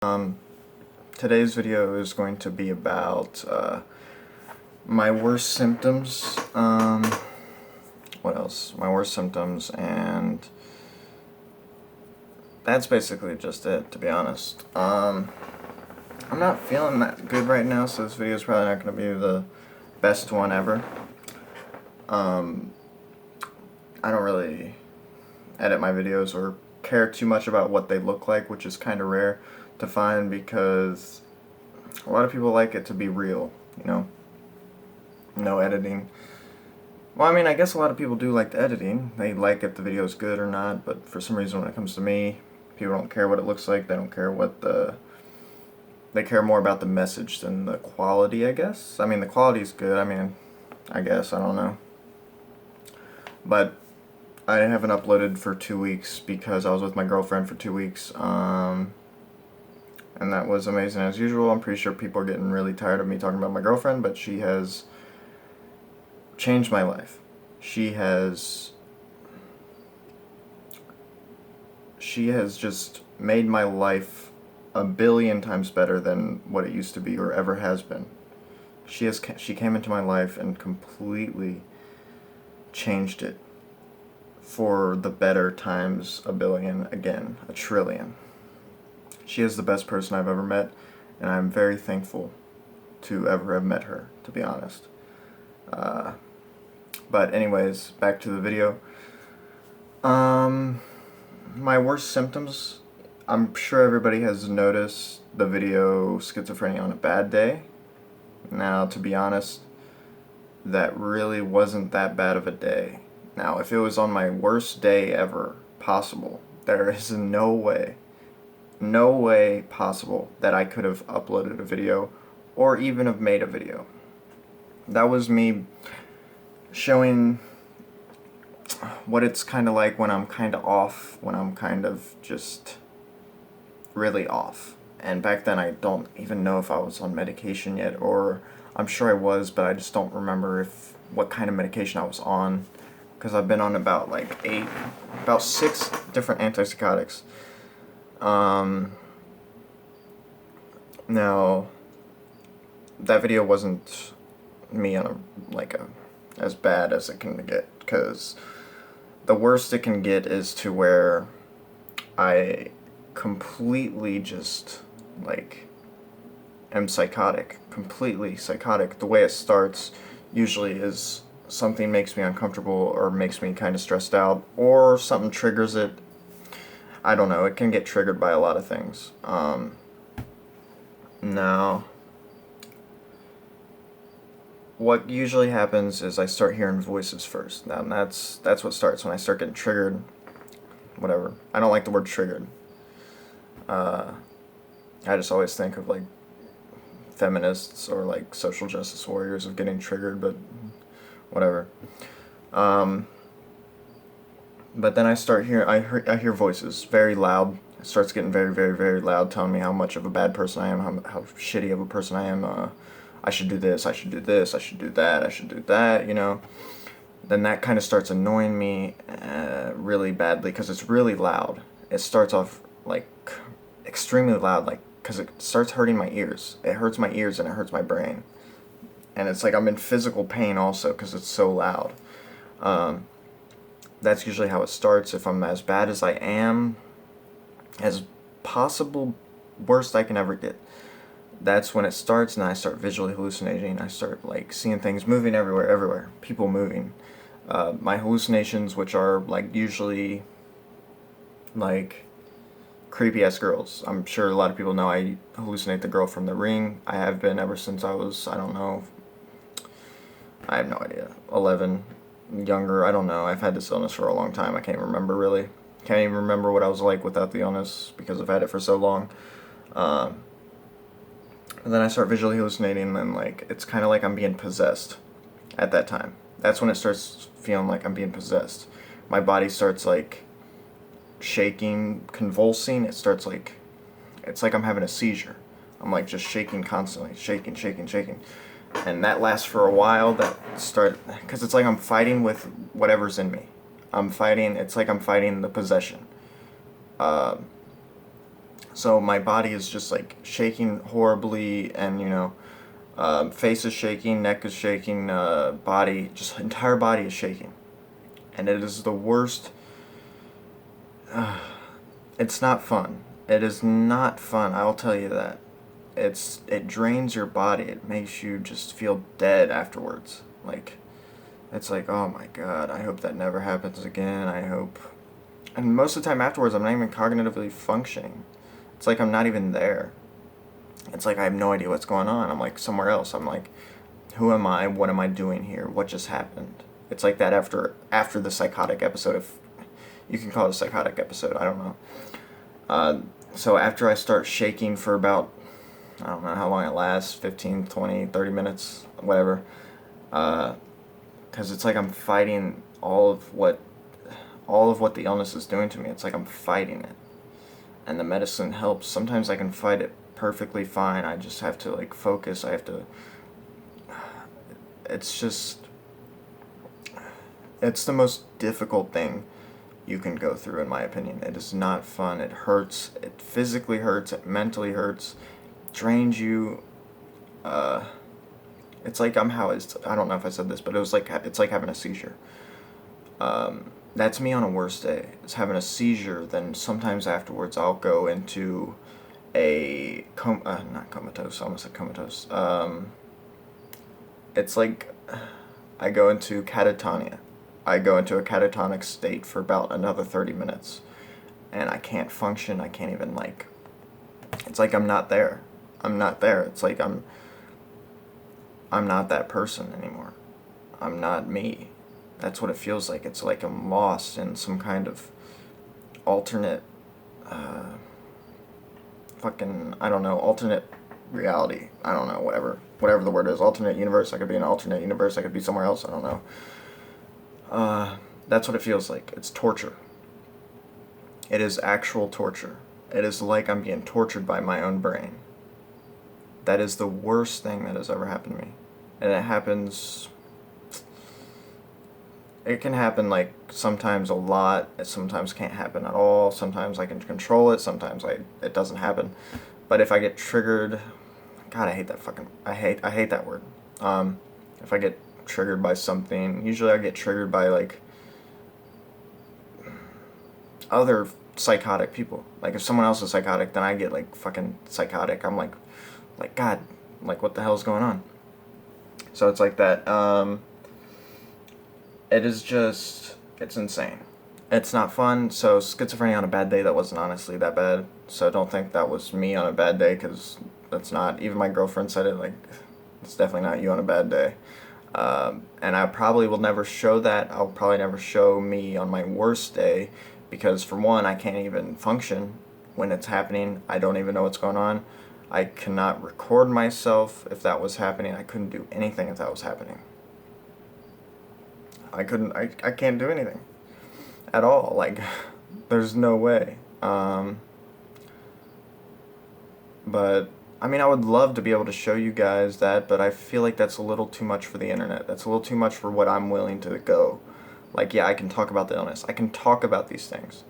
Um, Today's video is going to be about my worst symptoms. What else? My worst symptoms, and that's basically just it, to be honest. I'm not feeling that good right now, so this video is probably not going to be the best one ever. I don't really edit my videos or care too much about what they look like, which is kind of rare to find because a lot of people like it to be real, you know? No editing. Well, I mean, I guess a lot of people do like the editing. They like if the video is good or not, but for some reason when it comes to me, people don't care what it looks like. They don't care what they care more about the message than the quality, I guess. I mean, the quality is good. I mean, I guess, I don't know. But I haven't uploaded for 2 weeks because I was with my girlfriend for 2 weeks. And that was amazing as usual. I'm pretty sure people are getting really tired of me talking about my girlfriend, but she has changed my life. She has just made my life a billion times better than what it used to be or ever has been. She came into my life and completely changed it for the better times a billion, again, a trillion. She is the best person I've ever met, and I'm very thankful to ever have met her, to be honest. But anyways, back to the video. My worst symptoms, I'm sure everybody has noticed the video Schizophrenia on a Bad Day. Now, to be honest, that really wasn't that bad of a day. Now, if it was on my worst day ever possible, there is no way possible that I could have uploaded a video or even have made a video. That was me showing what it's kind of like when I'm kind of off, when I'm kind of just really off. And back then I don't even know if I was on medication yet, or I'm sure I was, but I just don't remember what kind of medication I was on, because I've been on about 6 different antipsychotics. Now, that video wasn't me on as bad as it can get, because the worst it can get is to where I completely just, am psychotic, completely psychotic. The way it starts usually is something makes me uncomfortable or makes me kind of stressed out, or something triggers it. I don't know, it can get triggered by a lot of things. Now, what usually happens is I start hearing voices first. Now, that's what starts when I start getting triggered. Whatever. I don't like the word triggered. I just always think of feminists or social justice warriors of getting triggered, but whatever. But then I hear voices very loud. It starts getting very, very, very loud, telling me how much of a bad person I am, how shitty of a person I am. I should do this, I should do this, I should do that, I should do that, you know. Then that kind of starts annoying me really badly because it's really loud. It starts off extremely loud, because it starts hurting my ears. It hurts my ears and it hurts my brain. And it's I'm in physical pain also because it's so loud. That's usually how it starts. If I'm as bad as I am, as possible worst I can ever get, that's when it starts, and I start visually hallucinating. I start seeing things moving everywhere, people moving. My hallucinations, which are usually creepy ass girls. I'm sure a lot of people know I hallucinate the girl from The Ring. I have been ever since I was, I don't know, I have no idea, 11, younger, I don't know. I've had this illness for a long time. I can't remember really. Can't even remember what I was like without the illness because I've had it for so long. And then I start visually hallucinating, and it's kind of like I'm being possessed at that time. That's when it starts feeling like I'm being possessed. My body starts shaking, convulsing. It starts it's like I'm having a seizure. I'm just shaking constantly, shaking. And that lasts for a while. Because it's I'm fighting with whatever's in me. It's like I'm fighting the possession. So my body is just like shaking horribly, and face is shaking, neck is shaking, body, just entire body is shaking, and it is the worst. It's not fun. It is not fun. I'll tell you that. It drains your body. It makes you just feel dead afterwards. Like it's like, oh my god, I hope that never happens again. I hope. And most of the time afterwards, I'm not even cognitively functioning. It's like I'm not even there. It's like I have no idea what's going on. I'm like somewhere else. I'm like, who am I? What am I doing here? What just happened? It's like that after the psychotic episode. If you can call it a psychotic episode, I don't know. So after I start shaking for about, I don't know how long it lasts, 15, 20, 30 minutes, whatever. Because it's like I'm fighting all of what the illness is doing to me. It's like I'm fighting it. And the medicine helps. Sometimes I can fight it perfectly fine. I just have to like focus. I have to. It's the most difficult thing you can go through, in my opinion. It is not fun. It hurts. It physically hurts. It mentally hurts. Drains you. It's like I'm housed. I don't know if I said this, but it's like having a seizure. That's me on a worse day. It's having a seizure. Then sometimes afterwards I'll go into not comatose. I almost said comatose. It's like I go into catatonia. I go into a catatonic state for about another 30 minutes, and I can't function. I can't even like. It's like I'm not there. I'm not there. It's like I'm not that person anymore. I'm not me. That's what it feels like. It's like I'm lost in some kind of alternate, I don't know, alternate reality. I don't know, whatever the word is. Alternate universe. I could be in an alternate universe. I could be somewhere else. I don't know. That's what it feels like. It's torture. It is actual torture. It is like I'm being tortured by my own brain. That is the worst thing that has ever happened to me. And it happens. It can happen like sometimes a lot. It sometimes can't happen at all. Sometimes I can control it. Sometimes it doesn't happen. But if I get triggered, God, I hate that I hate that word. If I get triggered by something, usually I get triggered by like other psychotic people. Like if someone else is psychotic, then I get like fucking psychotic. I'm like God, like what the hell is going on? So it's like that. It is just, it's insane. It's not fun. So schizophrenia on a bad day, that wasn't honestly that bad. So don't think that was me on a bad day, because that's not. Even my girlfriend said it, like, it's definitely not you on a bad day. And I probably will never show that. I'll probably never show me on my worst day, because for one, I can't even function when it's happening. I don't even know what's going on. I cannot record myself if that was happening. I couldn't do anything if that was happening. I can't do anything at all. Like, there's no way. But I mean, I would love to be able to show you guys that, but I feel like that's a little too much for the internet. That's a little too much for what I'm willing to go. Like, yeah, I can talk about the illness. I can talk about these things.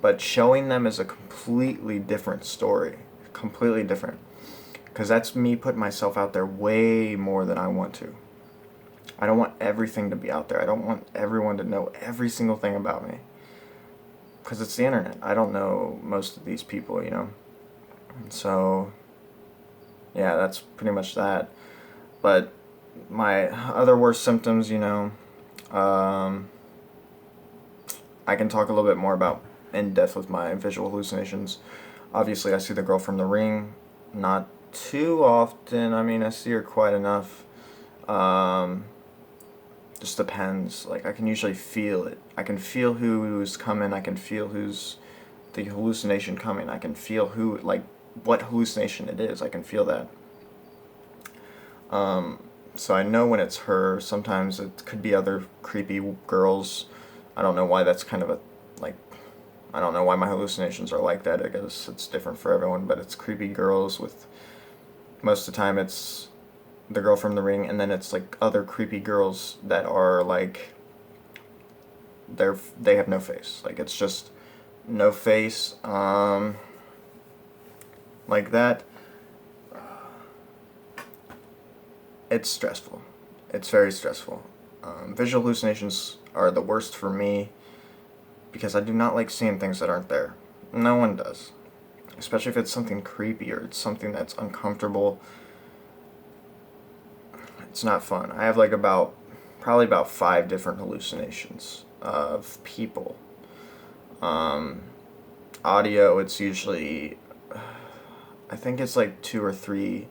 But showing them is a completely different story. Completely different. Because that's me putting myself out there way more than I want to. I don't want everything to be out there. I don't want everyone to know every single thing about me. Because it's the internet. I don't know most of these people, you know. So, yeah, that's pretty much that. But my other worst symptoms, you know, I can talk a little bit more about in depth with my visual hallucinations. Obviously, I see the girl from The Ring. Not too often. I mean, I see her quite enough. Just depends. Like, I can usually feel it. I can feel who's coming. I can feel who's the hallucination coming. I can feel who, like, what hallucination it is. I can feel that. So I know when it's her. Sometimes it could be other creepy girls. I don't know why that's kind of a, like, I don't know why my hallucinations are like that. I guess it's different for everyone, but it's creepy girls with, most of the time it's the girl from The Ring, and then it's like other creepy girls that are like, they have no face. Like, it's just no face. like that, it's stressful. It's very stressful. Visual hallucinations are the worst for me because I do not like seeing things that aren't there. No one does. Especially if it's something creepy or it's something that's uncomfortable. It's not fun. I have like probably about 5 different hallucinations of people. Audio, it's usually, I think it's like 2 or 3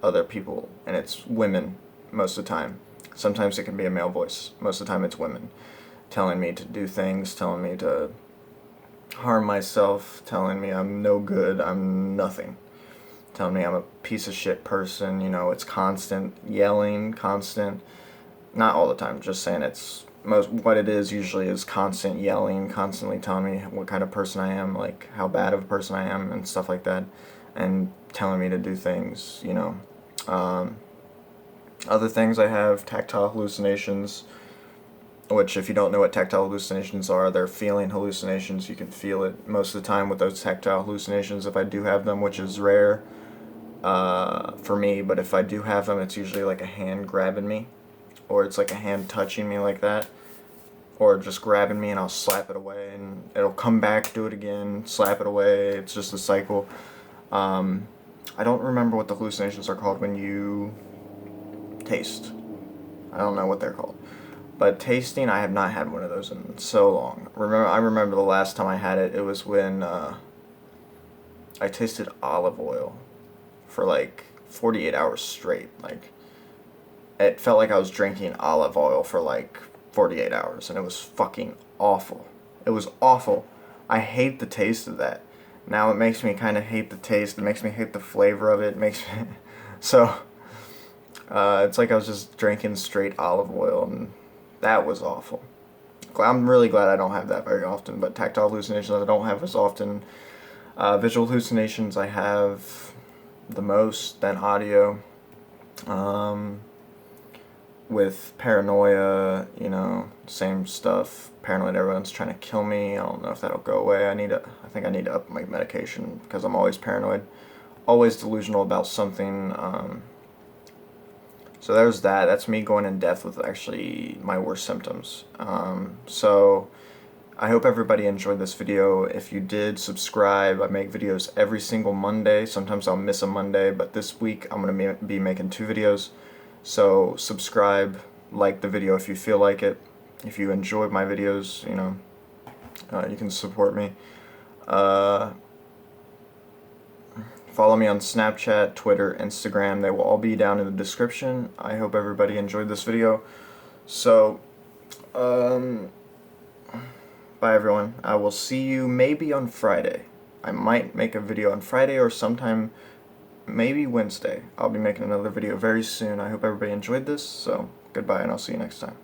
other people, and it's women most of the time. Sometimes it can be a male voice. Most of the time it's women telling me to do things, telling me to harm myself, telling me I'm no good, I'm nothing, telling me I'm a piece of shit person. It's constant yelling, constant, not all the time, just saying what it is usually is constant yelling, constantly telling me what kind of person I am, like how bad of a person I am and stuff like that, and telling me to do things. Other things I have, tactile hallucinations, which if you don't know what tactile hallucinations are, they're feeling hallucinations. You can feel it most of the time with those tactile hallucinations if I do have them, which is rare for me, but if I do have them, it's usually like a hand grabbing me, or it's like a hand touching me like that, or just grabbing me and I'll slap it away and it'll come back, do it again, slap it away. It's just a cycle. I don't remember what the hallucinations are called when you taste. I don't know what they're called. But tasting, I have not had one of those in so long. I remember the last time I had it, it was when I tasted olive oil for like 48 hours straight. Like, it felt like I was drinking olive oil for like 48 hours, and it was fucking awful. It was awful. I hate the taste of that. Now it makes me kind of hate the taste. It makes me hate the flavor of it. It makes me so it's like I was just drinking straight olive oil, and that was awful. I'm really glad I don't have that very often, but tactile hallucinations I don't have as often. Visual hallucinations I have the most, then audio. With paranoia, same stuff. Paranoid, everyone's trying to kill me. I don't know if that'll go away. I think I need to up my medication because I'm always paranoid, always delusional about something. So there's that. That's me going in depth with actually my worst symptoms. So I hope everybody enjoyed this video. If you did, subscribe. I make videos every single Monday. Sometimes I'll miss a Monday, but this week I'm going to be making 2 videos. So subscribe, like the video if you feel like it. If you enjoy my videos, you can support me. Follow me on Snapchat, Twitter, Instagram. They will all be down in the description. I hope everybody enjoyed this video. So, bye everyone. I will see you maybe on Friday. I might make a video on Friday or sometime maybe Wednesday. I'll be making another video very soon. I hope everybody enjoyed this. So, goodbye and I'll see you next time.